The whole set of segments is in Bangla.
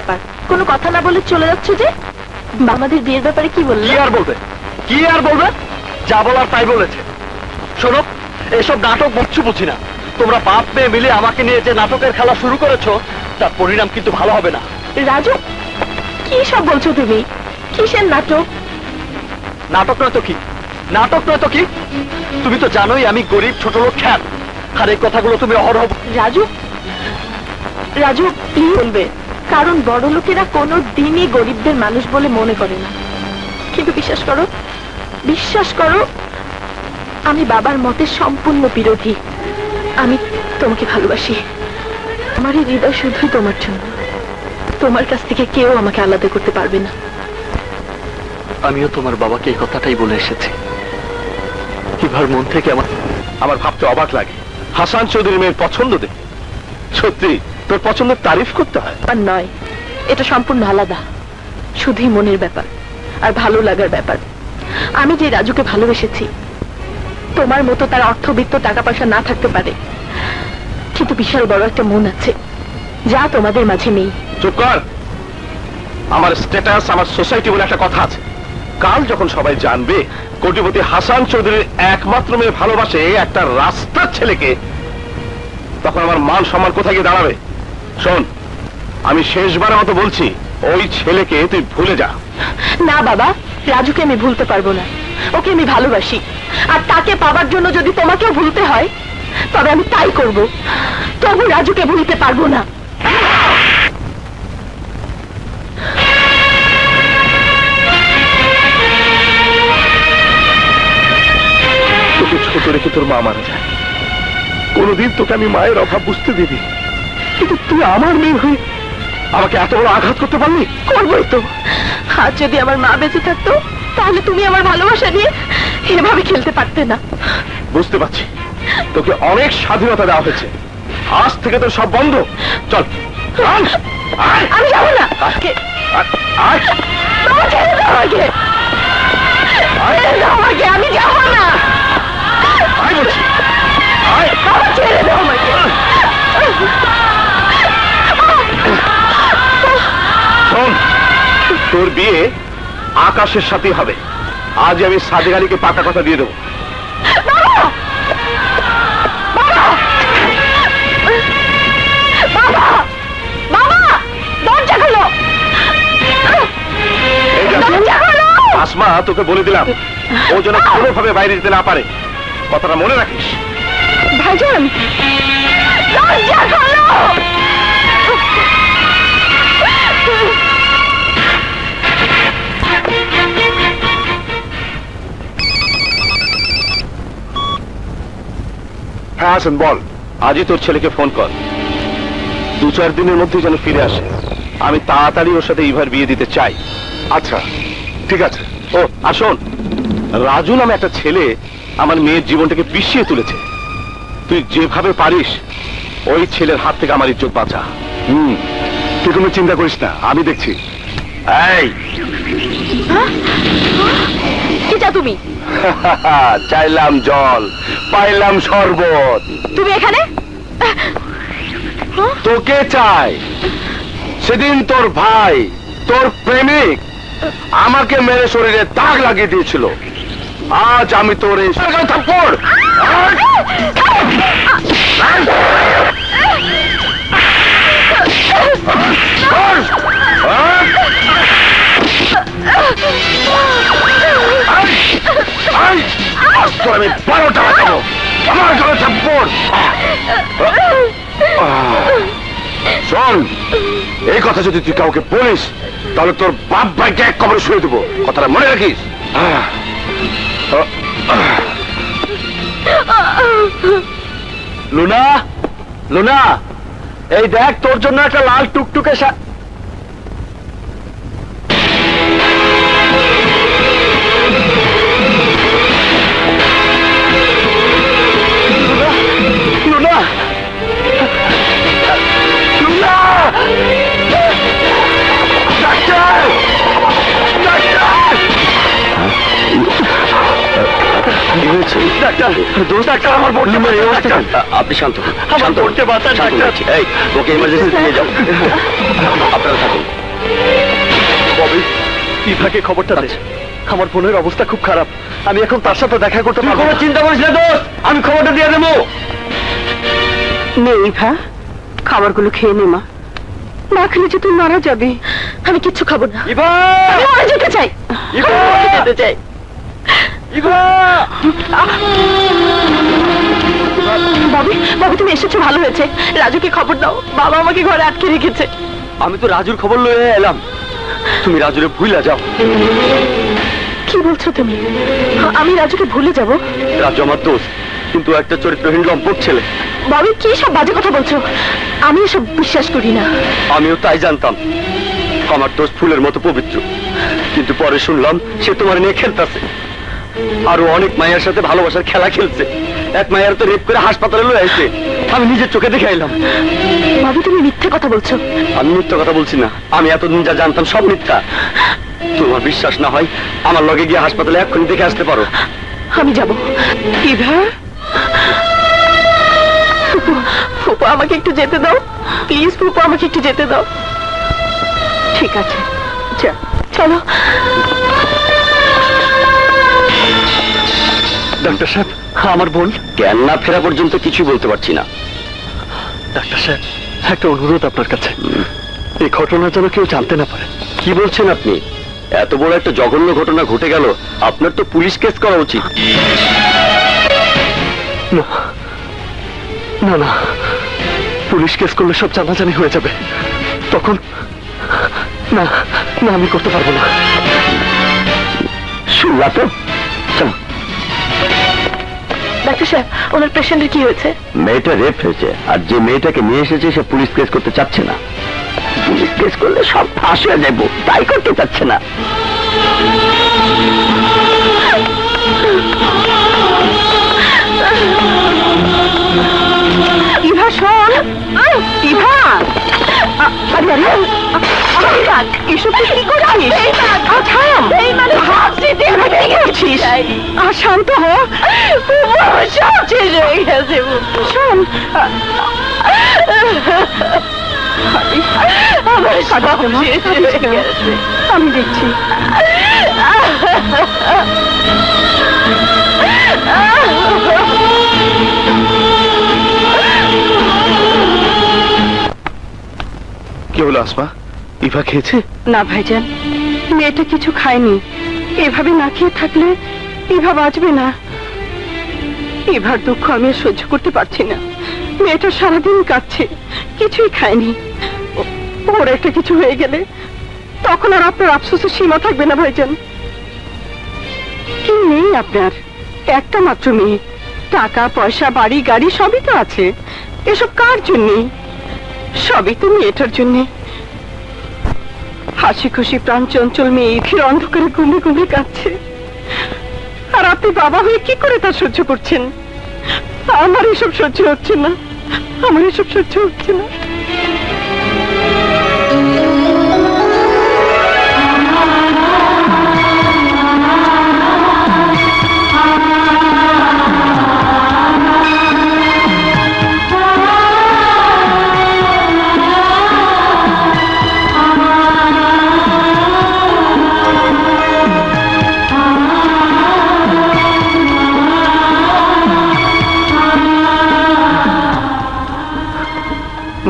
ব্যাপার? কোনো কথা না বলে চলে যাচ্ছ যে? আমাদের বিয়ের ব্যাপারে কি বললে? কি আর বলবে? যা বলার তাই বলেছে। শোনো, এসব নাটক বুঝছি বুঝি না। তোমরা বাপ মেয়ে মিলে আমাকে নিয়ে যে নাটকের খেলা শুরু করেছো, তার পরিণাম কিন্তু ভালো হবে না। রাজু, কি সব বলছো তুমি? কিসের নাটক? নাটক নয় তো কি? নাটক নয় তো কি? তুমি তো জানোই আমি গরিব, ছোট লোক, খ্যাত। আর এই কথাগুলো তুমি অহরহ। রাজু, রাজু প্লিজ বলবে, কারণ বড় লোকেরা কোনো দিনই গরিবদের মানুষ বলে মনে করে না। কিন্তু বিশ্বাস করো, বিশ্বাস করো, আমি বাবার মতে সম্পূর্ণ বিরোধী। আমি তোমাকে ভালোবাসি। আমার এই হৃদয় শুধুই তোমার জন্য। তোমার কাছ থেকে কেউ আমাকে আলাদা করতে পারবে না। আমিও তোমার বাবাকে এই কথাটাই বলে এসেছি। এবার মন থেকে আমার ভাবতে অবাক লাগে, হাসান চৌধুরী মেয়ের পছন্দ দে। সত্যি তোর পছন্দের তারিফ করতে হয়? আর নয়, এটা সম্পূর্ণ আলাদা। শুধুই মনের ব্যাপার আর ভালো লাগার ব্যাপার। আমি যে রাজুকে ভালোবেসেছি, তোমার মতো তার অর্থবিত্ত টাকা পয়সা না থাকতে পারে, কিন্তু বিশাল বড় একটা মন আছে, যা তোমাদের মাঝে নেই। চুপ কর। আমার স্ট্যাটাস, আমার সোসাইটি বলে একটা কথা আছে। কাল যখন সবাই জানবে কোটিপতি হাসান চৌধুরীর একমাত্র মেয়ে ভালোবাসে একটা রাস্তার ছেলেকে, তখন আমার মান সম্মান কোথায় গিয়ে দাঁড়াবে? শোন, আমি শেষবারের মতো বলছি, ওই ছেলেকে তুই ভুলে যা। না বাবা, রাজুকে আমি ভুলতে পারবো না। ওকে আমি ভালোবাসি, আর তাকে পাবার জন্য যদি তোমাকেও ভুলতে হয়, তবে আমি তাই করব। তবু রাজুকে ভুলতে পারবো না। তোকে ছোট রেখে তোর মা মারা যায়। কোনদিন তোকে আমি মায়ের অভাব বুঝতে দিবি, কিন্তু তুই আমার মেয়ে হয়ে আমাকে এত বড় আঘাত করতে পারলি? করবোই তো। আজ যদি আমার মা বেঁচে থাকতো, তাহলে তুমি আমার ভালোবাসা নিয়ে এভাবে খেলতে পারতে না। বুঝতে পারছি, তোকে অনেক স্বাধীনতা দেওয়া হয়েছে। আজ থেকে তোর সব বন্ধ। চল। আমি যাবো না। বাবা, ছেড়ে দাও আমাকে। ছেড়ে দাও আমাকে, আমি যাবো না। বাবা, ছেড়ে দাও আমাকে। শোন, তোর বিয়ে আকাশের সাথে হবে। আজ আমি সাদেক আলীকে পাকা কথা দিয়ে দেবো। আসমা, তোকে বলে দিলাম, ও যেন কোনোভাবে বাইরে যেতে না পারে। কথাটা মনে রাখিস। ভাইজান, দরজা খোলো। হ্যাঁ হাসান, বল। আজই তোর ছেলেকে ফোন কর, 2-4 দিনের মধ্যে যেন ফিরে আসে। আমি তাড়াতাড়ি ওর সাথে ইভার বিয়ে দিতে চাই। আচ্ছা, ঠিক আছে। ও আসুন, রাজু নামে একটা ছেলে আমার মেয়ের জীবনটাকে পিছিয়ে তুলেছে। তুই যেভাবে পারিস ওই ছেলের হাত থেকে আমার ইজ্জত বাঁচা। তুই কোনো চিন্তা করিস না, আমি দেখছি। এই কি চাও তুমি? চাইলাম জল, পাইলাম শরবত। তুমি এখানে? তোকে চাই। সেদিন তোর ভাই, তোর প্রেমিক আমাকে মেরে শরীরে দাগ লাগিয়ে দিয়েছিল। আজ আমি তোর এই থাপ্পড়। আমি 12 টাকা দেবো, আমার জন্য থাপ্পড়। শোন, এই কথা যদি তুই কাউকে বলিস, তাহলে তোর বাপ ভাইকে এক কবরে শুয়ে দেবো। কথাটা মনে রাখিস। লুনা, লুনা, এই দেখ তোর জন্য একটা লাল টুকটুকে Luna, Luna, doctor, doctor, doctor, আমার বোনকে মেরে অবস্থা। আপনি শান্ত, আমার বোনকে বাঁচান ডাক্তার। এই ওকে ইমার্জেন্সি নিয়ে যাও। আপনারা থাকুন। ইভাকে খবরটা দে। আমার বোনের অবস্থা খুব খারাপ, আমি এখন তার সাথে দেখা করতে পারবো কোনো না। চিন্তা করিস না দোস্ত, আমি খবরটা দিয়ে দেবো। নে ইভা, খাবারগুলো খেয়ে নে মা, না খেলে যে তুই মারা যাবি। আমি কিচ্ছু খাবো না, ইভা! আমি মরে যেতে চাই, ইভা! আমি মরে যেতে চাই। ইভা! ববি, ববি তুমি এসেছো ভালো হয়েছে। রাজুকে খবর দাও, বাবা আমাকে ঘরে আটকে রেখেছে। আমি তো রাজুর খবর লয়ে এলাম, তুমি রাজুরে ভুইলা যাও। কি বলছো তুমি? আমি রাজুকে ভুলে যাব? রাজু আমার দোস্ত, কিন্তু একটা চরিত্রহীন লম্পট ছেলে। ববি কি সব বাজে কথা বলছো? আমি এসব বিশ্বাস করি না। আমিও তাই জানতাম, আমার দোস্ত ফুলের মতো পবিত্র, কিন্তু পরে শুনলাম সে তোমার নিয়ে খেলতেছে, আরো অনেক মায়ের সাথে ভালোবাসার খেলা খেলছে। এক মায়ের তো রেপ করে হাসপাতালে লয়ে আইছে, আমি নিজের চোখে দেখে আইলাম। ববি তুমি মিথ্যে কথা বলছো। আমি মিথ্যা কথা বলছি না, আমি এতদিন যা জানতাম সব মিথ্যা। তোমার বিশ্বাস না হয় আমার লগে গিয়ে হাসপাতালে এক্ষুনি দেখে আসতে পারো। আমি যাব। ইভা, ফুপু, ফুপু আমাকে একটু যেতে দাও প্লিজ। ফুপু আমাকে একটু যেতে দাও। ঠিক আছে, চলো। ডাক্তার সাহেব, আমার বোন জ্ঞান না ফেরা পর্যন্ত কিছু বলতে পারছি না। ডাক্তার সাহেব, একটা অনুরোধ আপনার কাছে, এই ঘটনা যেন কেউ জানতে না পারে। কি বলছেন আপনি? এত বড় একটা জঘন্য ঘটনা ঘটে গেল, আপনার তো পুলিশ কেস করা উচিত। না না না, পুলিশ কেস করলে সব জানাজানি হয়ে যাবে, তখন না না, আমি করতে পারবো না। শুনলা তো? চলো। ডাক্তার সাহেব, ওনার পেশেন্টের কি হয়েছে? মেয়েটা রেপ হয়েছে, আর যে মেয়েটাকে নিয়ে এসেছে সে পুলিশ কেস করতে চাচ্ছে না। পুলিশ কেস করলে সব ফাঁস হয়ে যাবো, তাই করতে চাচ্ছে না। ইভা শোন, ইভা। আরে আরে, এসব তুই কি করছিস? থাম, ভাবছি তুই ভেঙে গেছিস। শান্ত হ, সব শেষ হয়ে গেছে। শোন, আমার সব শেষ হয়ে গেছে। আমি দেখছি। কি হলো আসমা, ইভা খেয়েছে? না ভাইজান, মেয়েটা কিছু খায়নি। এভাবে না খেয়ে থাকলে ইভা বাঁচবে না। ইভার দুঃখ আমি আর সহ্য করতে পারছি না। মেয়েটা সারাদিন কাঁদছে, কিছুই খায়নি। ওর একটা কিছু হয়ে গেলে তখন আর আপনার আফসোসের সীমা থাকবে না ভাইজান। কি নেই আপনার? একটা মাত্র মেয়ে, টাকা পয়সা বাড়ি গাড়ি সবই তো আছে। এসব কার জন্যে? সবই তো মেয়েটার জন্যে। হাসি খুশি প্রাণ চঞ্চল মেয়ে ইভির অন্ধকারে গুনে গুনে কাঁদছে, আর আপনি বাবা হয়ে কি করে তা সহ্য করছেন? আমার এসব সহ্য হচ্ছে না, আমার এসব সহ্য হচ্ছে না।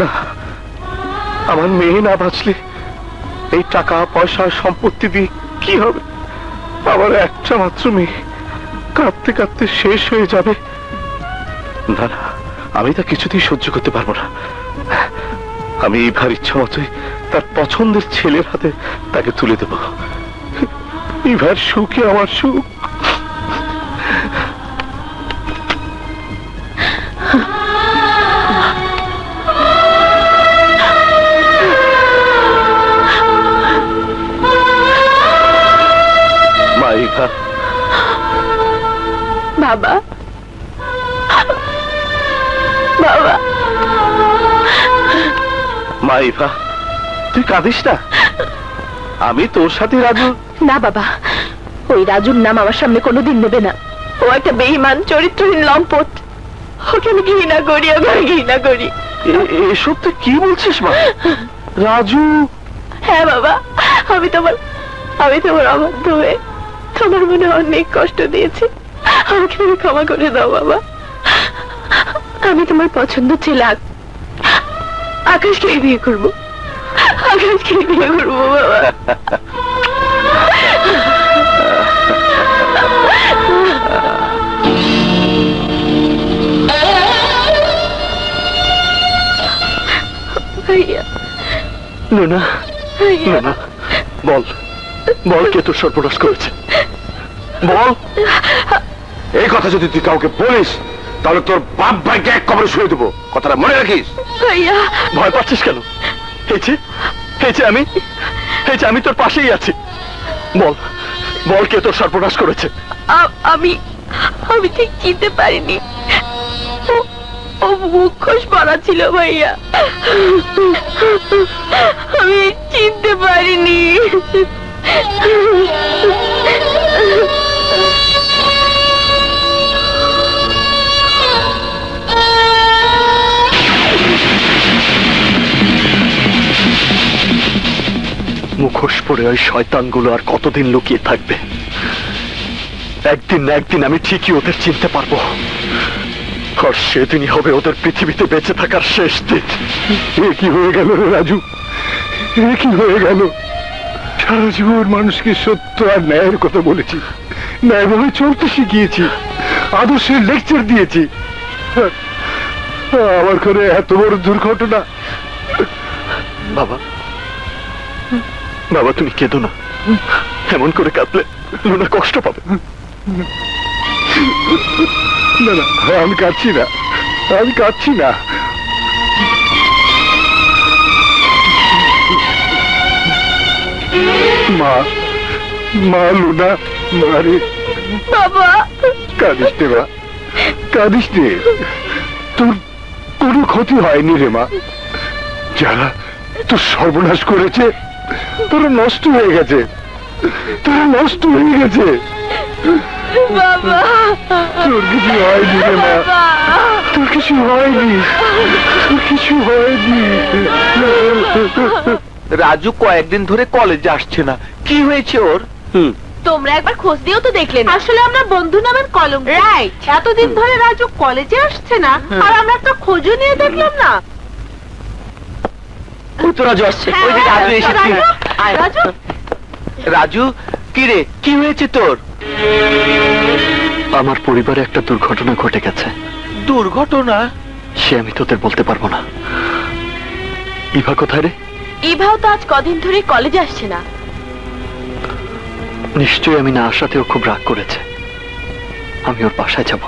না, আমার মেয়ে না বাঁচলে এই টাকা পয়সা সম্পত্তি দিয়ে কি হবে? আমার একটা মাত্র মেয়ে কাঁদতে কাঁদতে শেষ হয়ে যাবে। না না, আমি তা কিছুতেই সহ্য করতে পারবো না। আমি ইভার ইচ্ছা মতোই তার পছন্দের ছেলের হাতে তাকে তুলে দেব। ইভার সুখে আমার সুখ। ইভা, বাবা, বাবা। মা ইভা, তুই কাঁদিস না, আমি তোর সাথে রাজু। না বাবা, ওই রাজুর নাম আমার সামনে কোনোদিন নেবে না। ও একটা বেঈমান চরিত্রহীন লম্পট। ওকে আমি ঘৃণা করি, আমি ঘৃণা করি। এসব তুই কি বলছিস মা? রাজু? হ্যাঁ বাবা, আমি তোমার আমি তোমার অবাধ্য হয়ে তোমার মনে অনেক কষ্ট দিয়েছি। আমাকে তুমি ক্ষমা করে দাও বাবা। আমি তোমার পছন্দ ছেলে আকাশকে বিয়ে করবো। আকাশকে বিয়ে করবো বাবা। ভাইয়া, লুনা, ভাইয়া, লুনা, বল বল কে তোর সর্বনাশ করেছে, বল। এই কথা যদি তুই কাউকে বলিস তাহলে তোর বাপ ভাইকে এক কবরে শুয়ে দেবো, কথাটা মনে রাখিস। ভাইয়া, ভয় পাচ্ছিস কেন? আমি তোর পাশেই আছি। বল বল কে তোর সর্বনাশ করেছে। আমি ঠিক চিনতে পারিনি। ও মুখোশ পরা ছিল ভাইয়া, আমি চিনতে পারিনি। মুখোশ পরে ওই শয়তানগুলো আর কতদিন লুকিয়ে থাকবে? একদিন না একদিন আমি ঠিকই ওদের চিনতে পারবো, আর সেদিনই হবে ওদের পৃথিবীতে বেঁচে থাকার শেষ দিন। এ কি হয়ে গেল রে রাজু, এ কি হয়ে গেল? সারা জীবন মানুষকে সত্য আর ন্যায়ের কথা বলেছি, ন্যায়ভাবে চলতে শিখিয়েছি, আদর্শের লেকচার দিয়েছি। আমার ঘরে এত বড় দুর্ঘটনা। বাবা, বাবা তুমি কেঁদো না, এমন করে কাঁদলে লুনা কষ্ট পাবে। না না, আমি কাঁদছি না, আমি কাঁদছি না। মা, মা লুনা, মারে বাবা, কাঁদিস রে মা, কাঁদিস রে। তোর কোনো ক্ষতি হয়নি রে মা। যারা তোর সর্বনাশ করেছে তোরা নষ্ট হয়ে গেছে, তোরা নষ্ট হয়ে গেছে। বাবা, তোর কিছু হয়নি রে মা, তোর কিছু হয়নি, তোর কিছু হয়নি। রাজু কয়েকদিন ধরে কলেজে আসছে না, কি হয়েছে ওর? তোমরা একবার খোঁজ দিয়েও তো দেখলে না। আসলে আমরা বন্ধু নামের কলম। রাইট, এতদিন ধরে রাজু কলেজে আসছে না, আর আমরা একটা খোঁজও নিয়ে দেখলাম না। ওই তো রাজু আসছে, ওই যে রাজু এসেছে। রাজু, রাজু, কি রে, কি হয়েছে তোর? আমার পরিবারে একটা দুর্ঘটনা ঘটে গেছে। দুর্ঘটনা? সে আমি তোদের বলতে পারবো না। ইভা কোথায় রে? ইভাও তো আজ কদিন ধরে কলেজে আসছে না। নিশ্চয়ই আমি না আসাতেও খুব রাগ করেছে। আমি ওর বাসায় যাব।